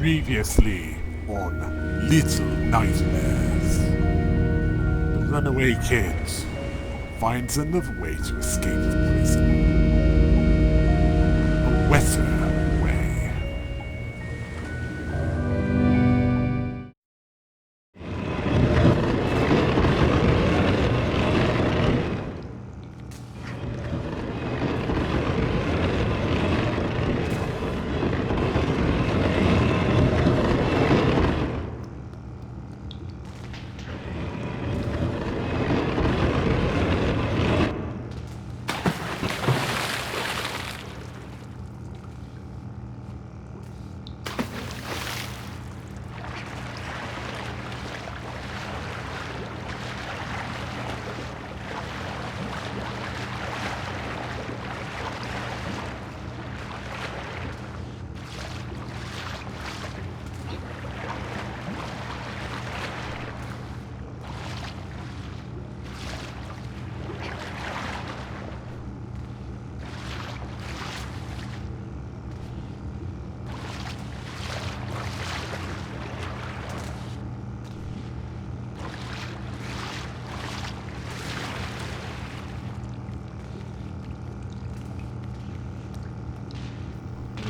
Previously on Little Nightmares. The Runaway Kid finds another way to escape the prison. A wetter way.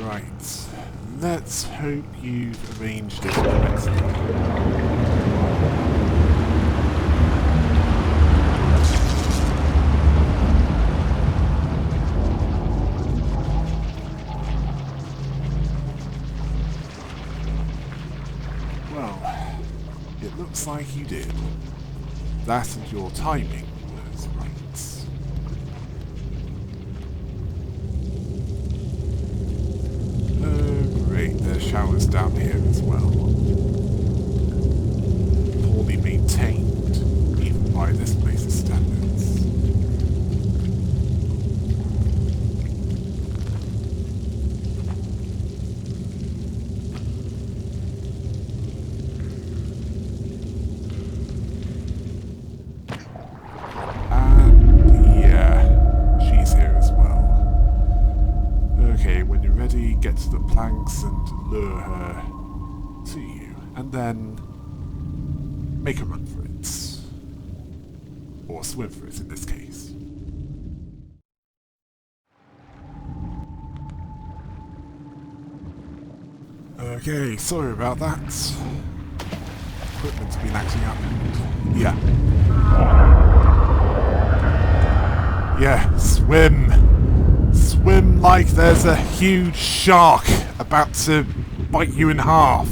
Right, let's hope you've arranged it correctly. Well, it looks like you did. That and your timing was right. There's showers down here as well. Poorly maintained, even by this place's standards. And yeah, she's here as well. Okay, when you're ready, get to the planks and lure her to you, and then make a run for it. Or swim for it in this case. Okay, sorry about that. Equipment's been acting up. Yeah. Yeah, swim! Swim like there's a huge shark about to bite you in half.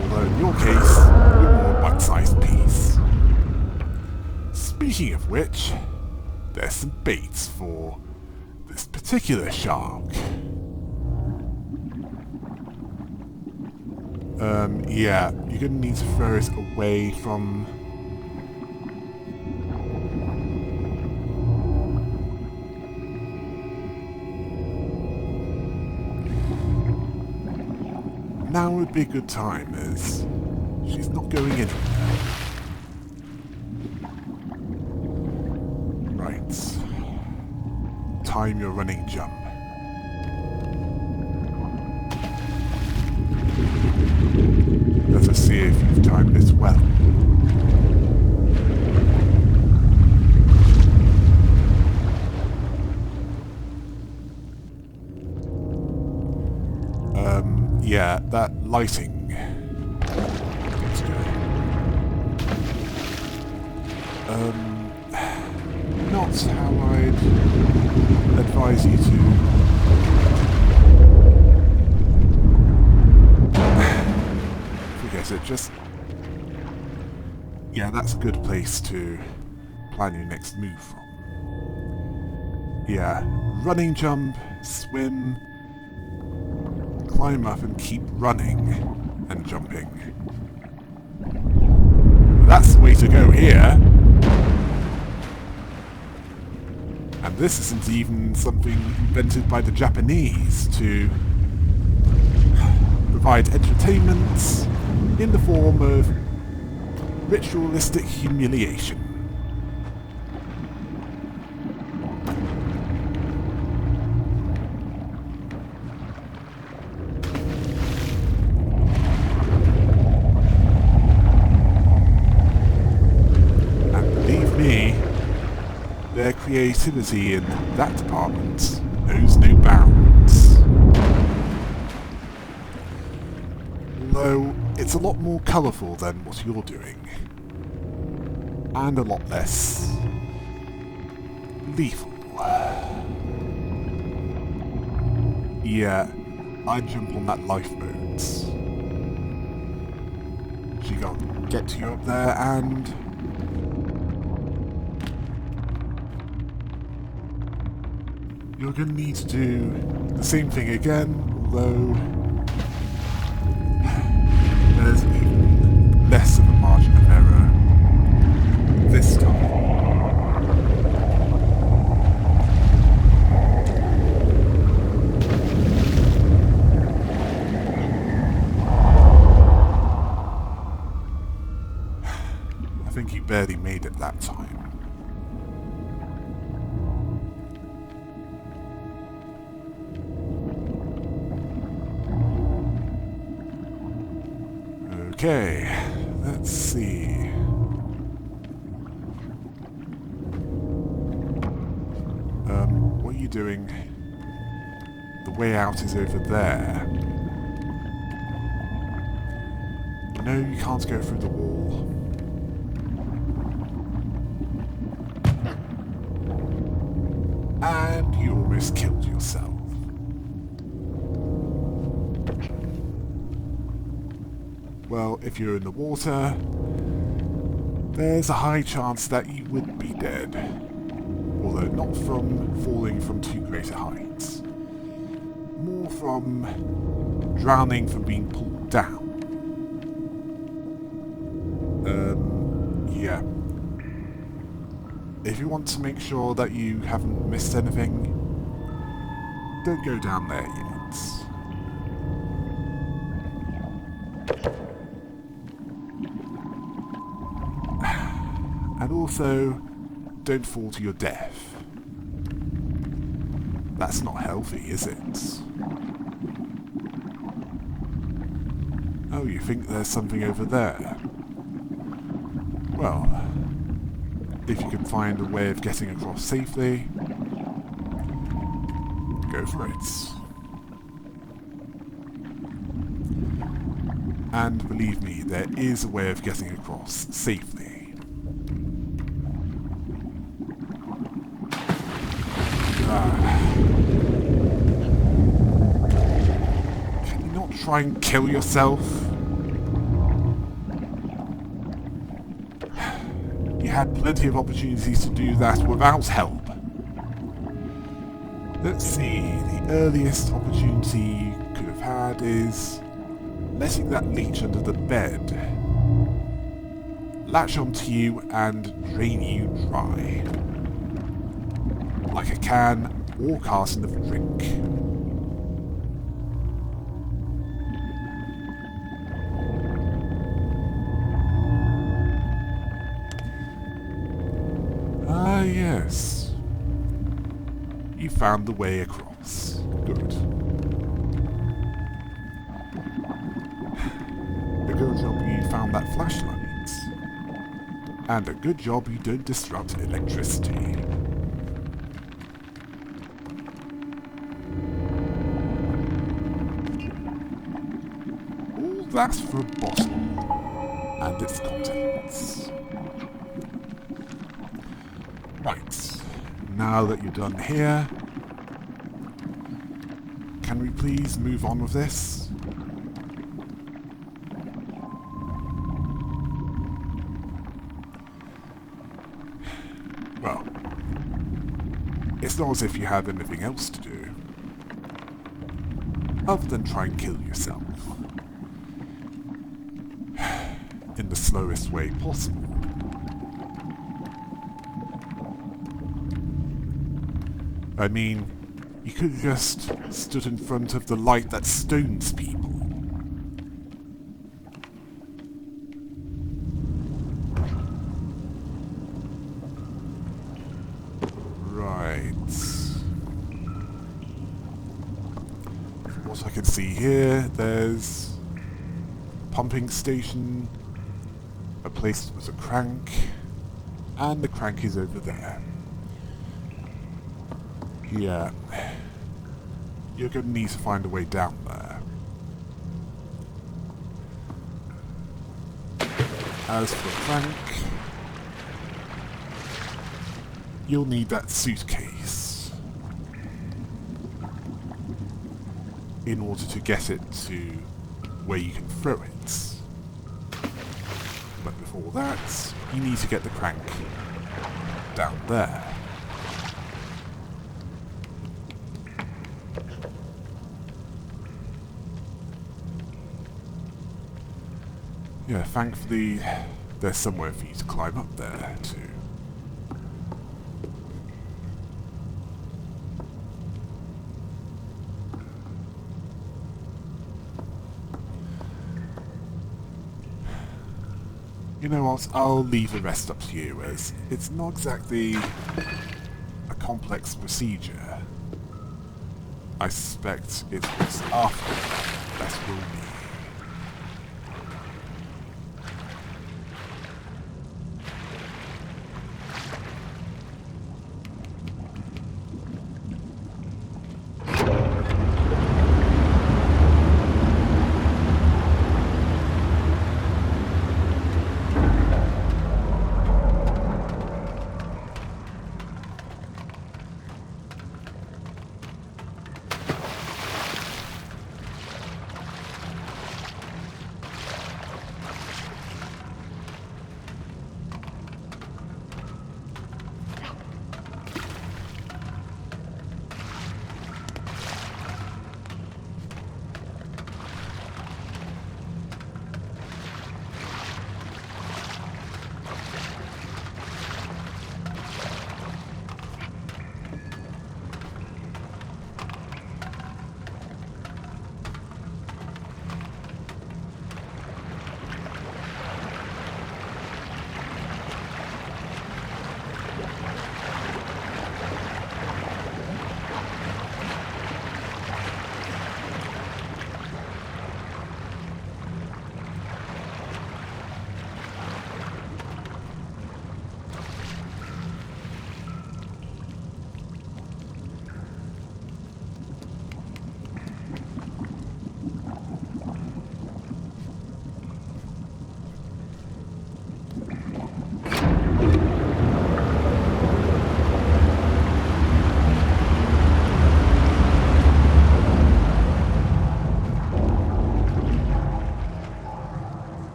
Although in your case, you're more a bite-sized piece. Speaking of which, there's some baits for this particular shark. Yeah, you're gonna need to throw it away from... Now would be a good time, as she's not going anywhere. Right. Time your running jump. Let us see if you've timed it well. Yeah, that lighting. Let's go. Not how I'd advise you to. Forget it, just... Yeah, that's a good place to plan your next move from. Yeah, running jump, swim, climb up and keep running and jumping. That's the way to go here. And this isn't even something invented by the Japanese to provide entertainment in the form of ritualistic humiliation. creativity in that department knows no bounds. Although, it's a lot more colourful than what you're doing. And a lot less lethal. Yeah, I'd jump on that lifeboat. She got get you up there and... You're gonna need to do the same thing again, although... There's even less of a margin of error this time. I think you barely made it that time. Okay, let's see. What are you doing? The way out is over there. No, you can't go through the wall. And you almost killed yourself. Well, if you're in the water, there's a high chance that you would be dead. Although not from falling from too great a height. More from drowning from being pulled down. Yeah. If you want to make sure that you haven't missed anything, don't go down there yet. And also, don't fall to your death. That's not healthy, is it? Oh, you think there's something over there? Well, if you can find a way of getting across safely, go for it. And believe me, there is a way of getting across safely. Can you not try and kill yourself? You had plenty of opportunities to do that without help. Let's see, the earliest opportunity you could have had is letting that leech under the bed latch onto you and drain you dry. Like a can or carton of drink. Ah, yes. You found the way across. Good. A good job you found that flashlight. And a good job you don't disrupt electricity. All that's for a bottle and its contents. Right, now that you're done here, can we please move on with this? Well, it's not as if you have anything else to do, other than try and kill yourself. In the slowest way possible. I mean, you could have just stood in front of the light that stones people. Right. From what I can see here, there's a pumping station, a place with a crank, and the crank is over there. Yeah. You're going to need to find a way down there. As for Frank, you'll need that suitcase in order to get it to where you can throw it. But before that, you need to get the crank down there. Yeah, thankfully there's somewhere for you to climb up there too. You know what, I'll leave the rest up to you, as it's not exactly a complex procedure. I suspect it was after that will be.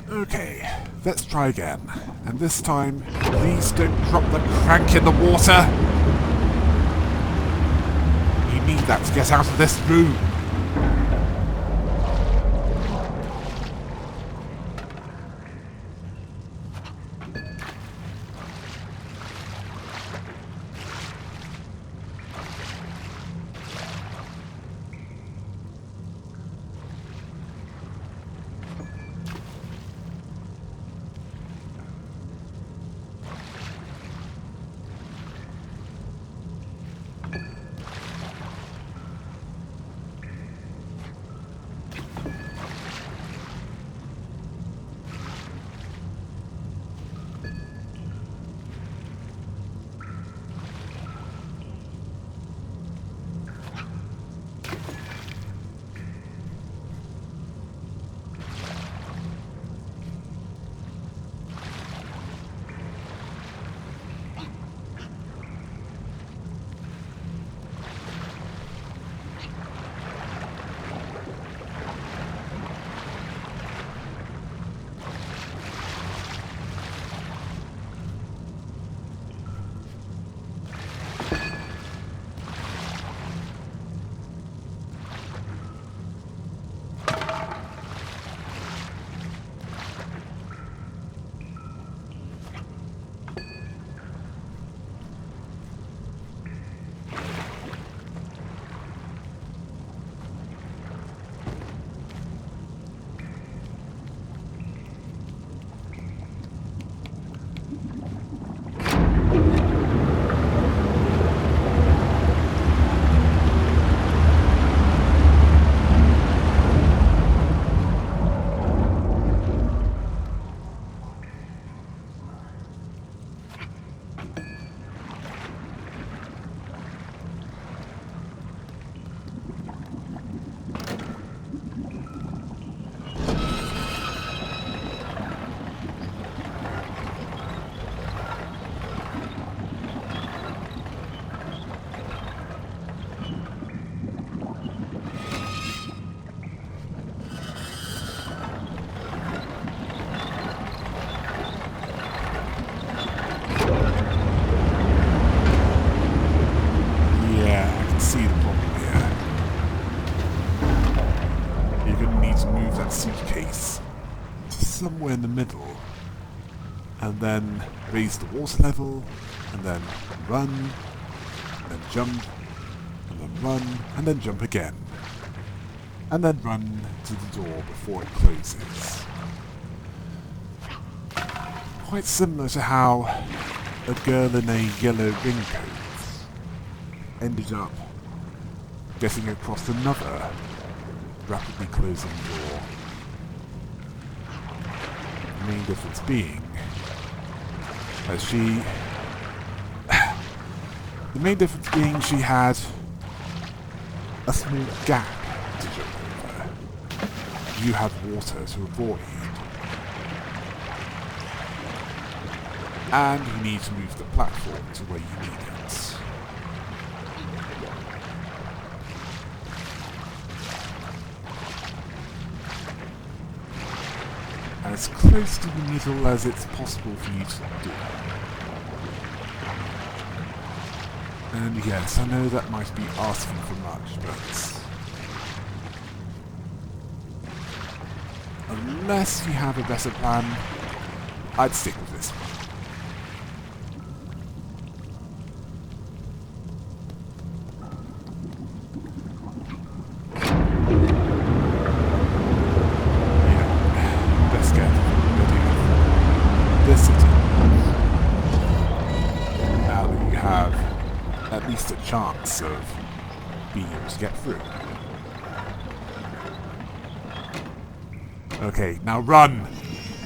Okay, let's try again. And this time, please don't drop the crank in the water! You need that to get out of this room! somewhere in the middle, and then raise the water level, and then run, and then jump, and then run, and then jump again. And then run to the door before it closes. Quite similar to how a girl in a yellow raincoat ended up getting across another rapidly closing door. The main difference being that she had a small gap to jump over. You had water to avoid. And you need to move the platform to where you need it. And as close to the middle as it's possible for you to do. And yes, I know that might be asking for much, but unless you have a better plan, I'd stick with this one. A chance of being able to get through. Okay, now run!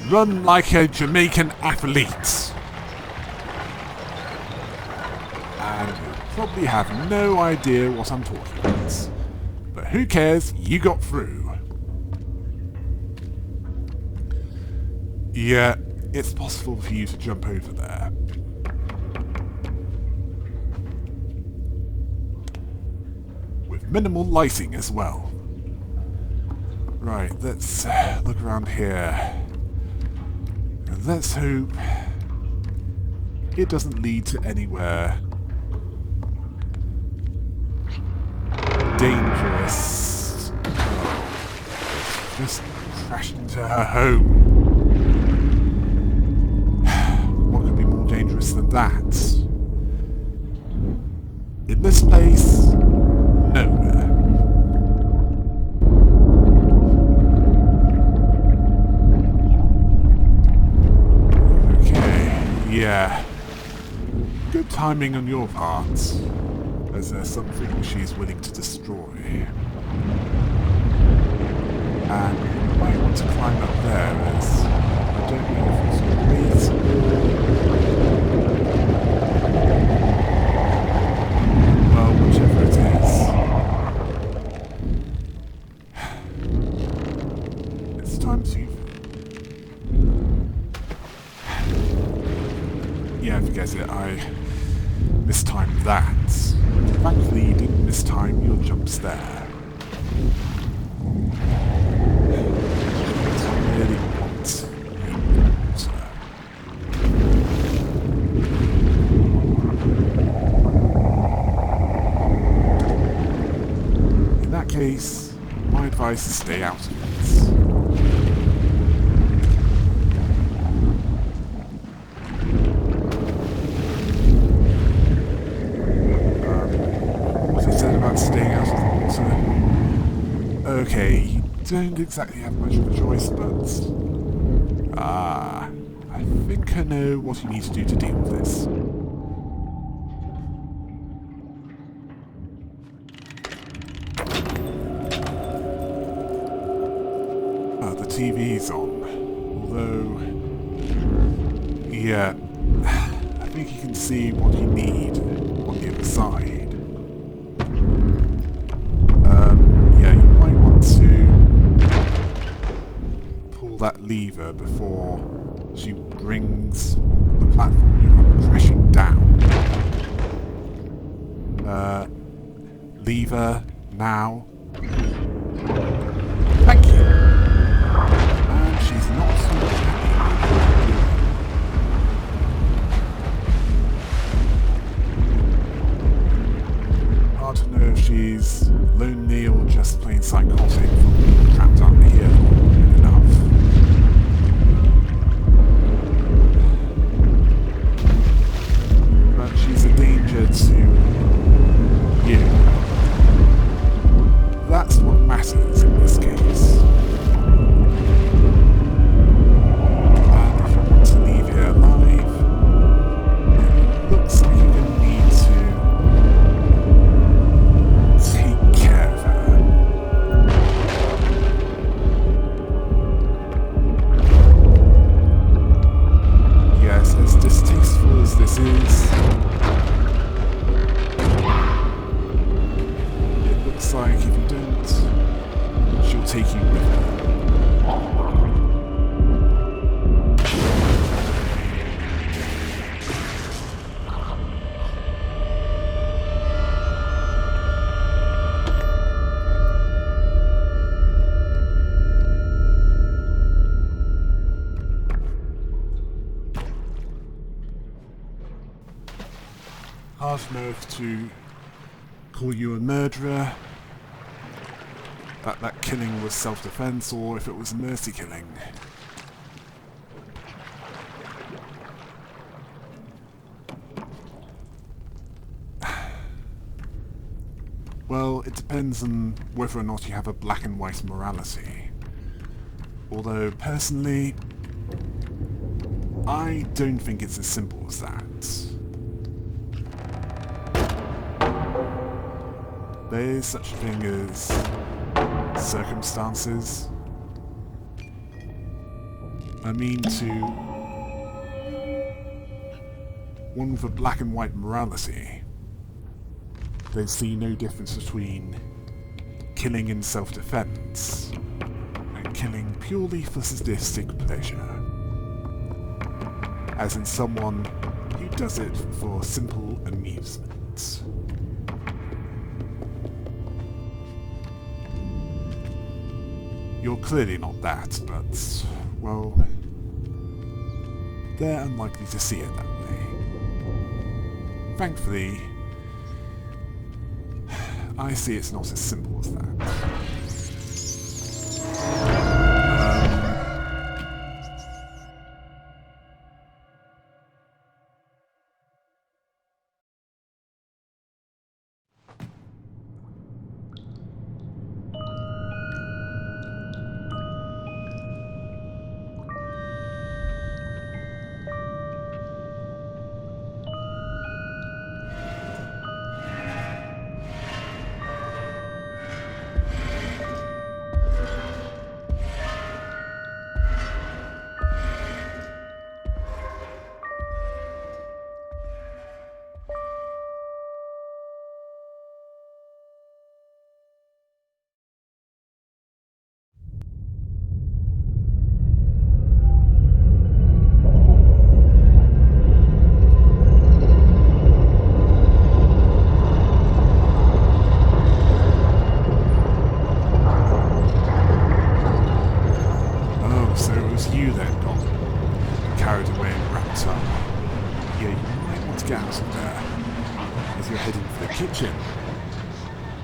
Run like a Jamaican athlete! And you probably have no idea what I'm talking about. But who cares, you got through. Yeah, it's possible for you to jump over there. Minimal lighting as well. Right, let's look around here. And let's hope it doesn't lead to anywhere dangerous. Oh, just crashed into her home. What could be more dangerous than that? In this place, nowhere. Okay, yeah. Good timing on your part, as there's something she's willing to destroy. And you might want to climb up there, as I don't know if it's always whichever it is. It's time to... Yeah, forget it, I mistimed that. Thankfully you didn't mistime your jumps there. I really want water. In that case, my advice is stay out of it. What I said about staying out of the water. Okay, you don't exactly have much of a choice, but... I think I know what you need to do to deal with this. The TV's on, although, yeah, I think you can see what you need on the other side. Yeah, you might want to pull that lever before she brings the platform you're crashing down. Lever, now. Thank you. She's not so happy. Hard to know if she's lonely or just plain psychotic from being trapped up here long enough. hard enough to call you a murderer, that killing was self-defense, or if it was a mercy killing. Well, it depends on whether or not you have a black and white morality. Although, personally, I don't think it's as simple as that. There is such a thing as circumstances. I mean, to one with a black and white morality, they see no difference between killing in self-defense and killing purely for sadistic pleasure. As in someone who does it for simple amusement. You're clearly not that, but, well, they're unlikely to see it that way. Thankfully, I see it's not as simple as that.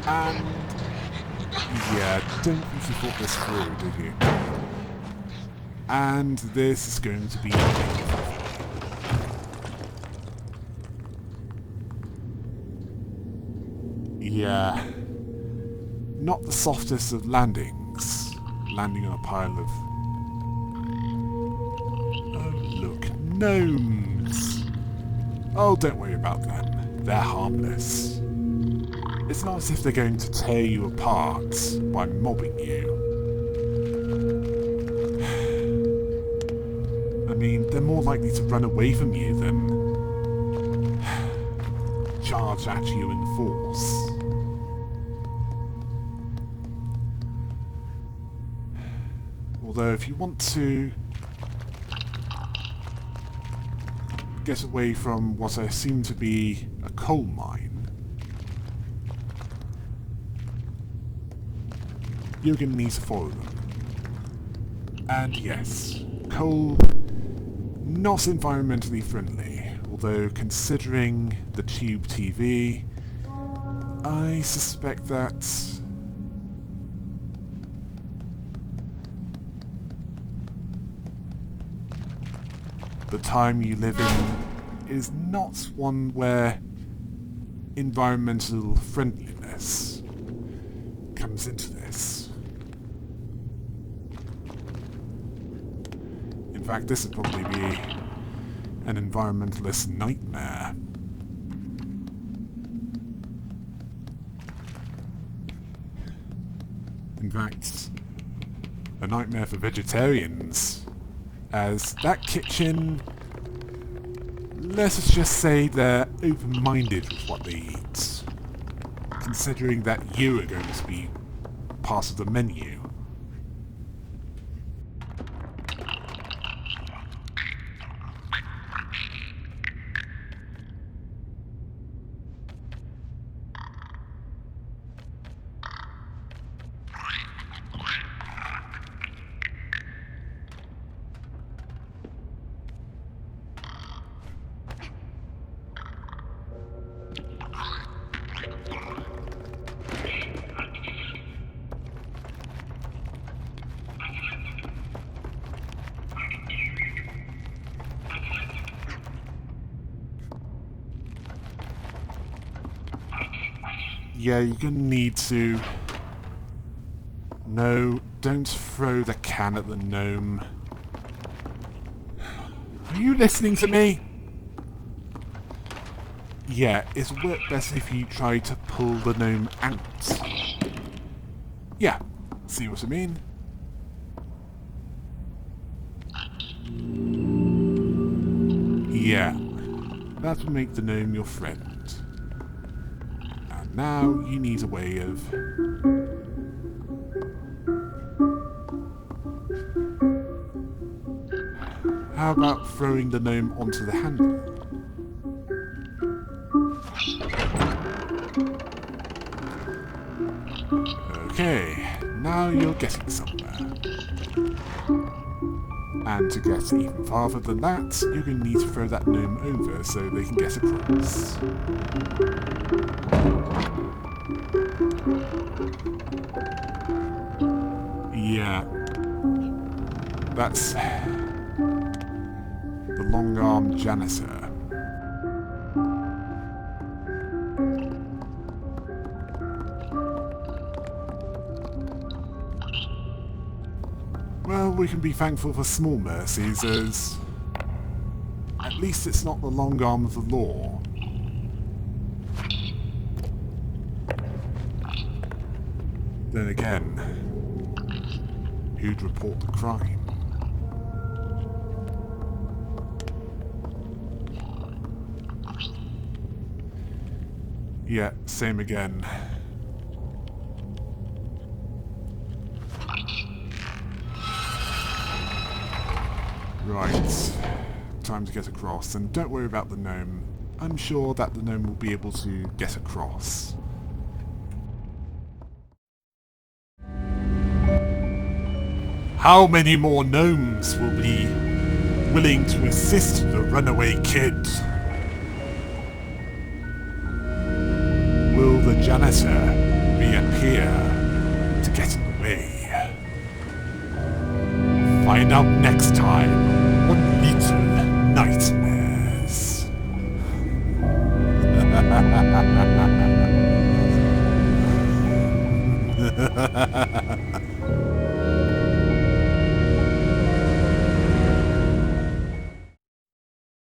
And yeah, don't think you thought this through, did you? And this is going to be painful. Yeah, not the softest of landings. Landing on a pile of... Oh look, gnomes! Oh, don't worry about them. They're harmless. It's not as if they're going to tear you apart by mobbing you. I mean, they're more likely to run away from you than charge at you in force. Although if you want to get away from what I assume to be a coal mine, you're going to need to follow them. And yes, coal, not environmentally friendly, although considering the tube TV, I suspect that the time you live in is not one where environmental friendliness comes into this. In fact, this would probably be an environmentalist nightmare. In fact, a nightmare for vegetarians, as that kitchen, let us just say they're open-minded with what they eat, considering that you are going to be part of the menu. Yeah, you're gonna need to... No, don't throw the can at the gnome. Are you listening to me? Yeah, it's work best if you try to pull the gnome out. Yeah, see what I mean? Yeah, that will make the gnome your friend. And now you need a way of... How about throwing the gnome onto the handle? Okay, now you're getting somewhere. And to get even farther than that, you're going to need to throw that gnome over so they can get across. Yeah. That's... the long-armed janitor. Well, we can be thankful for small mercies, as at least it's not the long arm of the law. Then again, who'd report the crime? Yeah, same again. Right, time to get across, and don't worry about the gnome. I'm sure that the gnome will be able to get across. How many more gnomes will be willing to assist the Runaway Kid? Will the janitor reappear to get in the way? Find out next time on Little Nightmares.